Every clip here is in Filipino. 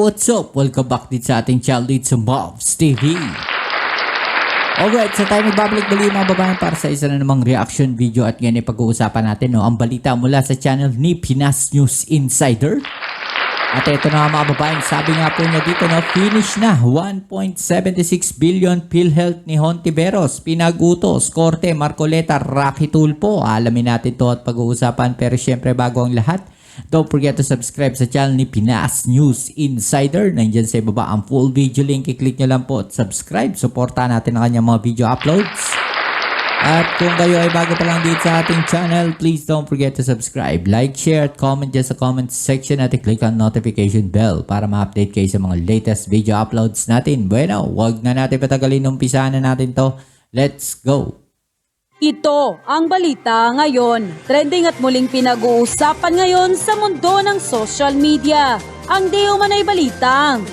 what's up? Welcome back din sa ating channel dito sa Mavs TV. Alright, so tayo magbabalik muli mga babayan para sa isa na namang reaction video at ngayon ay pag-uusapan natin ang balita mula sa channel ni Pinas News Insider. At ito na mga babayan, sabi nga po niya dito finish na 1.76 billion PhilHealth ni Hontiveros, Pinag-utos, Korte, Marcoleta, Rocky Tulfo. Alamin natin to at pag-uusapan pero syempre bago ang lahat, don't forget to subscribe sa channel ni Pinas News Insider. Nandiyan sa ibaba ang full video link. I-click nyo lang po at subscribe. Suportahan natin ang kanyang mga video uploads. At kung kayo ay bago pa lang dito sa ating channel, please don't forget to subscribe, like, share, at comment dyan sa comment section at i-click ang notification bell para ma-update kayo sa mga latest video uploads natin. Bueno, wag na natin patagalin. Umpisahan na natin to. Let's go! Ito ang balita ngayon. Trending at muling pinag-uusapan ngayon sa mundo ng social media. Ang di umanay balitang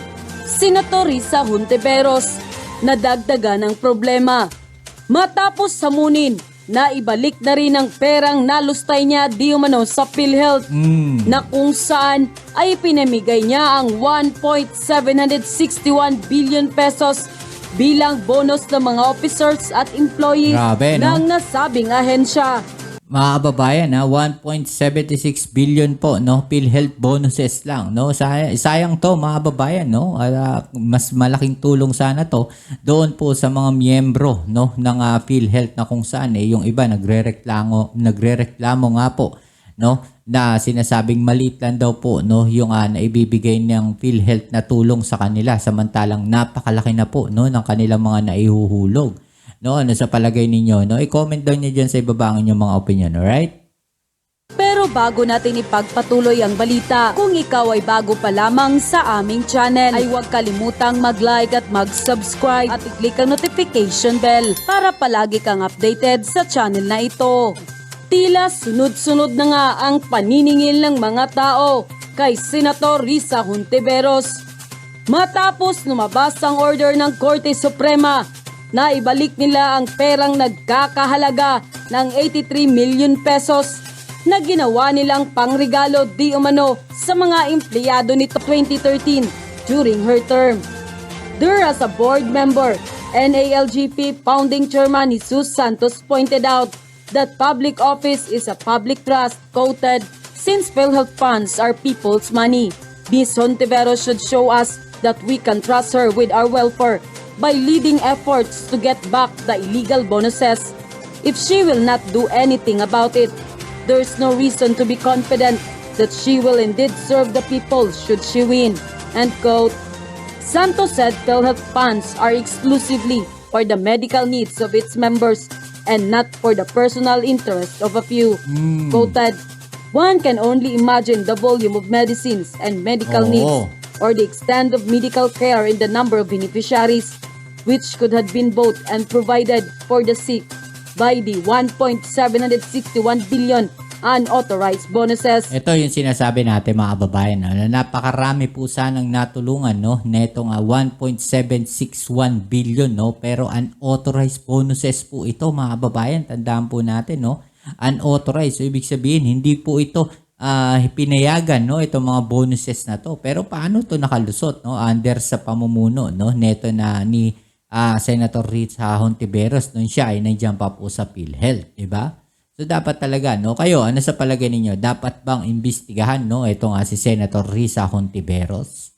Senator Risa Hontiveros nadagdagan ng problema. Matapos samunin na ibalik na rin ang perang nalustay niya di umano sa PhilHealth na kung saan ay pinamigay niya ang 1.761 billion pesos bilang bonus ng mga officers at employees ng nasabing ahensya. Mga kababayan, 1.76 billion po, PhilHealth bonuses lang, sayang to mga kababayan, mas malaking tulong sana to doon po sa mga miyembro, ng PhilHealth na kung saan yung iba nagrereklamo nga po, na sinasabing maliit lang daw po yung naibibigay ng PhilHealth na tulong sa kanila samantalang napakalaki na po ng kanilang mga naihuhulog. Ano sa palagay ninyo? I-comment down nyo dyan sa ibaba ang inyong mga opinion, alright? Pero bago natin ipagpatuloy ang balita, kung ikaw ay bago pa lamang sa aming channel, ay huwag kalimutang mag-like at mag-subscribe at i-click ang notification bell para palagi kang updated sa channel na ito. Tila sunod-sunod na nga ang paniningil ng mga tao kay Senator Risa Hontiveros matapos lumabas ang order ng Korte Suprema na ibalik nila ang perang nagkakahalaga ng 83 million pesos na ginawa nilang pangregalo di umano sa mga empleyado nito 2013 during her term. There as a board member, NALGP founding chairman Jesus Santos pointed out that public office is a public trust, quoted, since PhilHealth funds are people's money. Ms. Hontiveros should show us that we can trust her with our welfare by leading efforts to get back the illegal bonuses. If she will not do anything about it, there's no reason to be confident that she will indeed serve the people should she win. End quote. Santos said PhilHealth funds are exclusively for the medical needs of its members and not for the personal interest of a few. Quoted, one can only imagine the volume of medicines and medical needs or the extent of medical care in the number of beneficiaries which could have been bought and provided for the sick by the 1.761 billion unauthorized bonuses. Ito yung sinasabi natin mga kababayan, na napakarami po sanang natulungan netong 1.761 billion pero unauthorized bonuses po ito mga kababayan. Tandaan po natin unauthorized, so ibig sabihin hindi po ito pinayagan itong mga bonuses na to. Pero paano to nakalusot under sa pamumuno neto na ni Senator Risa Hontiveros nung siya ay nandiyan pa po sa PhilHealth, di ba? So dapat talaga kayo ano sa palagay ninyo, dapat bang imbestigahan itong si Senator Risa Hontiveros?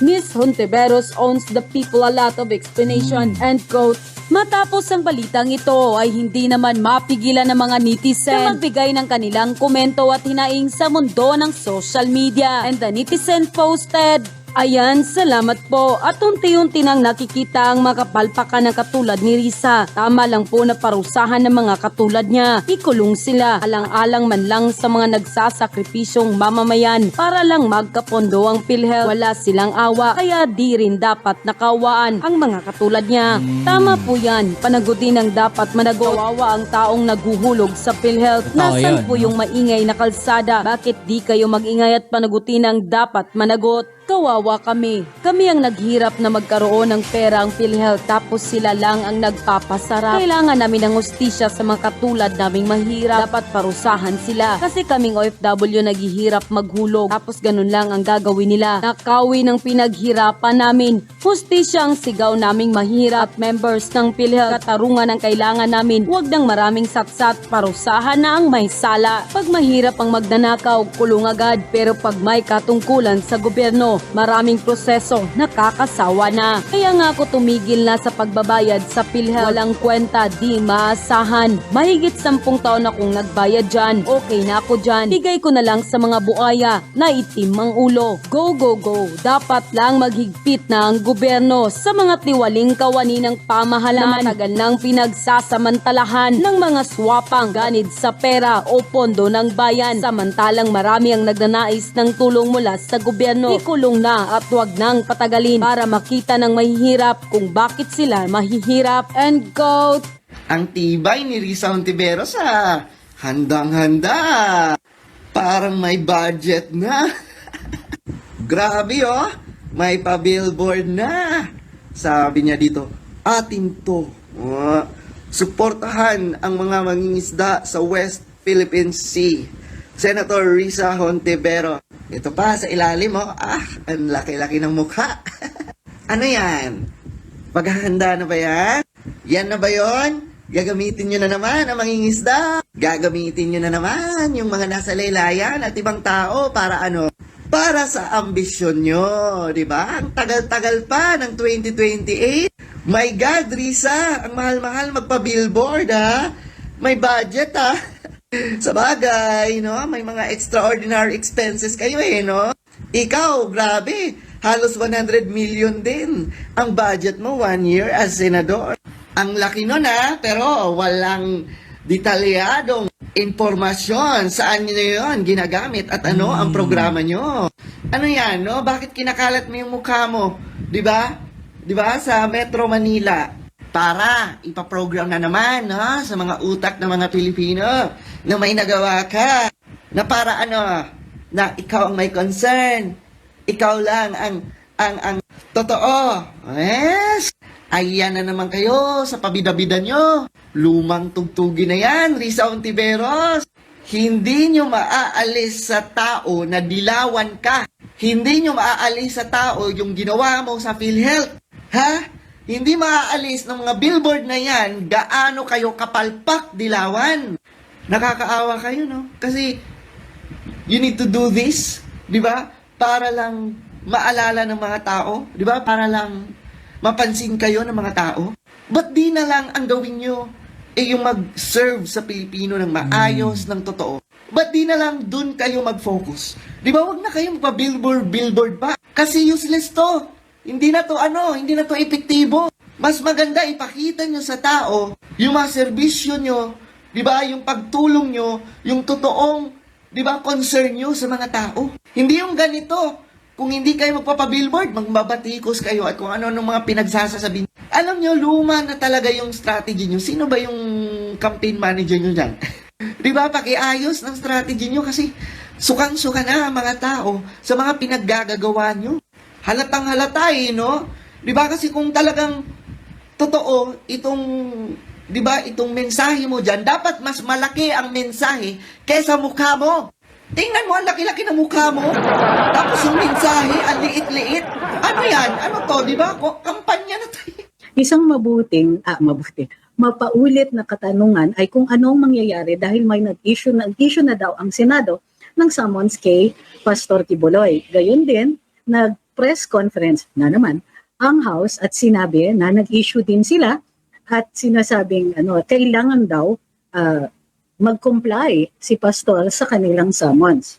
Ms. Hontiveros owns the people a lot of explanation. End quote. Matapos ang balitang ito ay hindi naman mapigilan ng mga netizen na magbigay ng kanilang komento at hinaing sa mundo ng social media. And the netizen posted, ayan, salamat po. At unti-unti nang nakikita ang makapalpakan na katulad ni Risa. Tama lang po na parusahan ng mga katulad niya. Ikulong sila. Alang-alang man lang sa mga nagsasakripisyong mamamayan para lang magkapondo ang PhilHealth. Wala silang awa, kaya di rin dapat nakawaan ang mga katulad niya. Tama po yan. Panagutin ang dapat managot. Kawawa ang taong naguhulog sa PhilHealth. Nasaan po yung maingay na kalsada? Bakit di kayo mag-ingay at panagutin ang dapat managot? Kawawa kami. Kami ang naghirap na magkaroon ng pera ang PhilHealth tapos sila lang ang nagpapasarap. Kailangan namin ng hustisya sa mga katulad naming mahirap. Dapat parusahan sila. Kasi kaming OFW naghihirap maghulog. Tapos ganun lang ang gagawin nila. Nakawi ng pinaghirapan namin. Hustisya ang sigaw naming mahirap. Members ng PhilHealth, katarungan ang kailangan namin. Huwag ng maraming satsat. Parusahan na ang may sala. Pag mahirap ang magnanakaw, kulong agad. Pero pag may katungkulan sa gobyerno, maraming proseso, nakakasawa na. Kaya nga ako tumigil na sa pagbabayad sa PhilHealth. Walang kwenta, di maasahan. Mahigit 10 taon akong nagbayad dyan. Okay na ako dyan. Bigay ko na lang sa mga buaya na itim ang ulo. Go, go, go. Dapat lang maghigpit na ang gobyerno sa mga tiwaling kawani ng pamahalaan na matagal nang pinagsasamantalahan ng mga swapang ganid sa pera o pondo ng bayan. Samantalang marami ang nagnanais ng tulong mula sa gobyerno. Ikulong na at wag nang patagalin para makita ng mahihirap kung bakit sila mahihirap. And go! Ang tibay ni Risa Hontiveros sa handang-handa. Parang may budget na. Grabe oh, may pa-billboard na. Sabi niya dito, atin to. Suportahan ang mga mangingisda sa West Philippine Sea. Senator Risa Hontiveros. Ito pa sa ilalim mo, ang laki-laki ng mukha. Ano yan? Paghahanda na ba yan? Yan na ba yon? Gagamitin nyo na naman ang mangingisda. Gagamitin nyo na naman yung mga nasa laylayan at ibang tao para ano? Para sa ambisyon nyo, di ba? Ang tagal-tagal pa ng 2028. My God, Risa, ang mahal-mahal magpa-billboard, ha? May budget, ha? Sa bagay, no? May mga extraordinary expenses kayo, no? Ikaw, grabe, halos 100 million din ang budget mo 1 year as senador. Ang laki nun, ha? Pero walang detalyadong impormasyon saan nyo yun ginagamit at ano ang programa nyo. Ano yan, no? Bakit kinakalat mo yung mukha mo? Diba? Diba? Sa Metro Manila. Para ipaprogram na naman, no? Sa mga utak ng mga Pilipino na may nagawa ka. Na para ano? Na ikaw ang may concern. Ikaw lang ang totoo. Yes! Ayan na naman kayo sa pabida-bida nyo. Lumang tugtugin na yan, Risa Hontiveros. Hindi nyo maaalis sa tao na dilawan ka. Hindi nyo maaalis sa tao yung ginawa mo sa PhilHealth. Ha? Hindi maaalis ng mga billboard na yan gaano kayo kapalpak dilawan. Nakakaawa kayo, no? Kasi you need to do this, di ba? Para lang maalala ng mga tao, di ba? Para lang mapansin kayo ng mga tao? Ba't di na lang ang gawin nyo yung mag-serve sa Pilipino ng maayos, ng totoo? Ba't di na lang dun kayo mag-focus? Di ba, wag na kayo magpa-billboard pa? Kasi useless to. Hindi na to hindi na to epektibo. Mas maganda ipakita nyo sa tao yung mga serbisyo nyo, di ba, yung pagtulong nyo, yung totoong, di ba, concern nyo sa mga tao. Hindi yung ganito. Kung hindi kayo magpapabillboard, magbabatikos kayo at kung ano-ano mga pinagsasasabi. Alam nyo, luma na talaga yung strategy nyo. Sino ba yung campaign manager nyo dyan? Di ba, pakiayos ng strategy nyo kasi sukang-suka na ang mga tao sa mga pinaggagawa nyo. Halatang halata no? Di ba, kasi kung talagang totoo itong, di ba, itong mensahe mo dyan, dapat mas malaki ang mensahe kaysa mukha mo. Tingnan mo, ang laki-laki ng mukha mo. Tapos yung mensahe, ang liit-liit. Ano yan? Ano to, di ba? Kampanya na tayo. Isang mapaulit na katanungan ay kung anong mangyayari dahil may nag-issue na daw ang Senado ng summons kay Pastor Kibuloy. Gayon din, nag-press conference na naman ang House at sinabi na nag-issue din sila at sinasabing kailangan daw mag-comply si Pastor sa kanilang summons.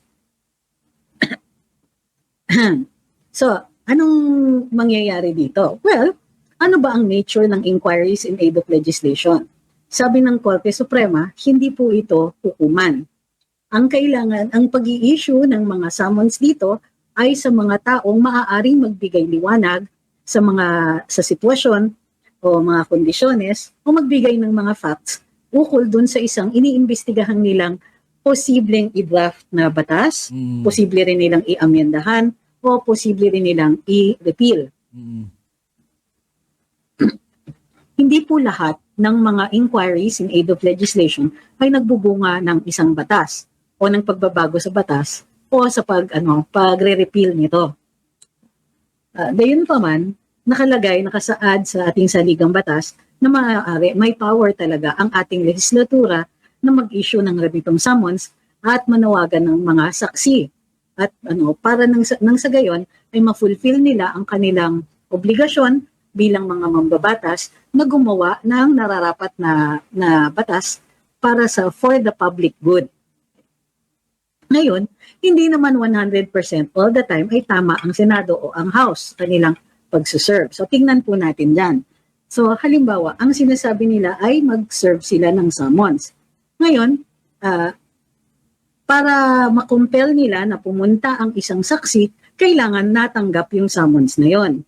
So, anong mangyayari dito? Well, ano ba ang nature ng inquiries in aid of legislation? Sabi ng Korte Suprema, hindi po ito hukuman. Ang kailangan, ang pag-i-issue ng mga summons dito ay sa mga taong maaaring magbigay liwanag sa sitwasyon o mga kondisyones o magbigay ng mga facts ukol dun sa isang iniimbestigahang nilang posibleng i-draft na batas, posible rin nilang i-amyendahan o posible rin nilang i-repeal. Mm. Hindi po lahat ng mga inquiries in aid of legislation ay nagbubunga ng isang batas o ng pagbabago sa batas o sa pagre-repeal nito. Gayunpaman, nakasaad sa ating saligang batas na maaari may power talaga ang ating legislatura na mag-issue ng ganitong summons at manawagan ng mga saksi. At para nang sa gayon ay ma-fulfill nila ang kanilang obligasyon bilang mga mambabatas na gumawa ng nararapat na batas para for the public good. Ngayon, hindi naman 100% all the time ay tama ang Senado o ang House kanilang pagsuserve. So tingnan po natin yan. So halimbawa, ang sinasabi nila ay mag-serve sila ng summons. Ngayon, para makumpel nila na pumunta ang isang saksi, kailangan natanggap yung summons na yon.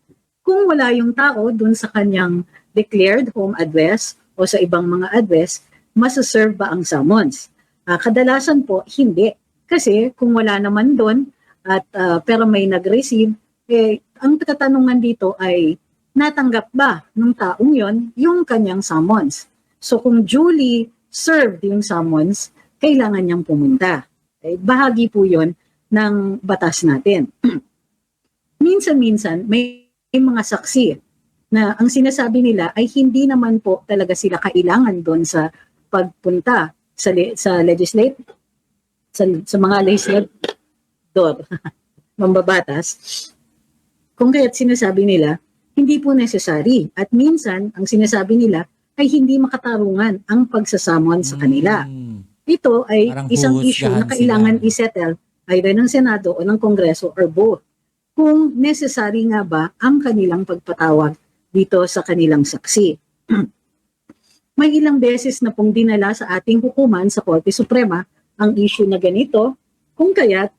Kung wala yung tao dun sa kanyang declared home address o sa ibang mga address, masaserve ba ang summons? Kadalasan po, hindi. Kasi kung wala naman doon at pero may nag-receive, ang katanungan dito ay natanggap ba ng taong yon yung kanyang summons? So kung duly served yung summons, kailangan niyang pumunta. Bahagi po yon ng batas natin. Minsan-minsan, may mga saksi na ang sinasabi nila ay hindi naman po talaga sila kailangan doon sa pagpunta sa mga legislador, mambabatas, kung kaya't sinasabi nila, hindi po necessary. At minsan, ang sinasabi nila ay hindi makatarungan ang pagsasamon sa kanila. Ito ay Parang isang issue na kailangan isettle either ng Senado o ng Kongreso or both. Kung necessary nga ba ang kanilang pagpatawag dito sa kanilang saksi. May ilang beses na pong dinala sa ating hukuman sa Korte Suprema ang issue na ganito, kung kaya't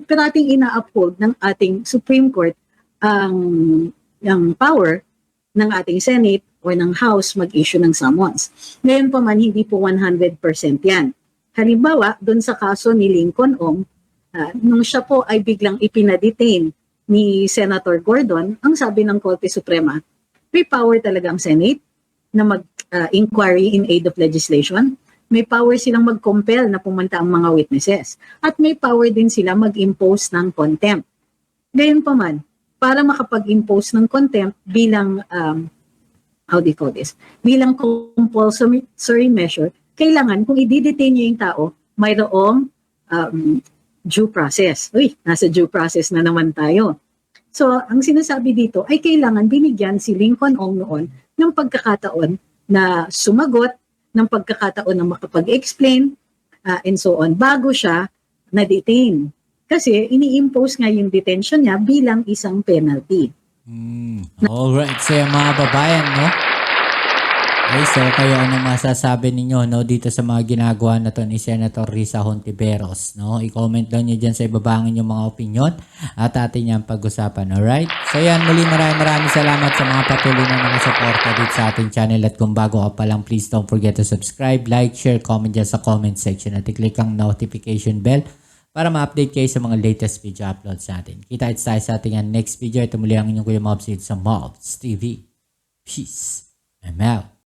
parating ina-uphold ng ating Supreme Court ang power ng ating Senate o ng House mag-issue ng summons. Ngayon pa man, hindi po 100% yan. Halimbawa, doon sa kaso ni Lincoln Ong, nung siya po ay biglang ipinadetain ni Senator Gordon, ang sabi ng Korte Suprema, may power talaga ang Senate na mag-inquiry in aid of legislation. May power silang mag-compel na pumunta ang mga witnesses. At may power din sila mag-impose ng contempt. Gayon pa man, para makapag-impose ng contempt bilang, bilang compulsory measure, kailangan kung i-detain niyo yung tao, mayroong due process. Nasa due process na naman tayo. So, ang sinasabi dito ay kailangan binigyan si Lincoln Ong noon ng pagkakataon na sumagot, ng pagkakataon na makapag-explain, and so on, bago siya na-detain. Kasi ini-impose nga yung detention niya bilang isang penalty. Alright, so yung mga babayan, no? Okay, so kayo ano masasabi ninyo, no, dito sa mga ginagawa na to ni Senator Risa Hontiveros, no? I-comment lang nyo dyan sa ibaba ang inyong mga opinion at atin yan pag-usapan, alright? So yan, muli maraming salamat sa mga patuloy na nakasuporta dito sa ating channel at kung bago ka pa lang, please don't forget to subscribe, like, share, comment dyan sa comment section at i-click ang notification bell para ma-update kayo sa mga latest video uploads natin. Kita-kits tayo sa ating next video. Ito muli ang inyong Kuya Mobs dito sa Mobs TV. Peace. I'm out.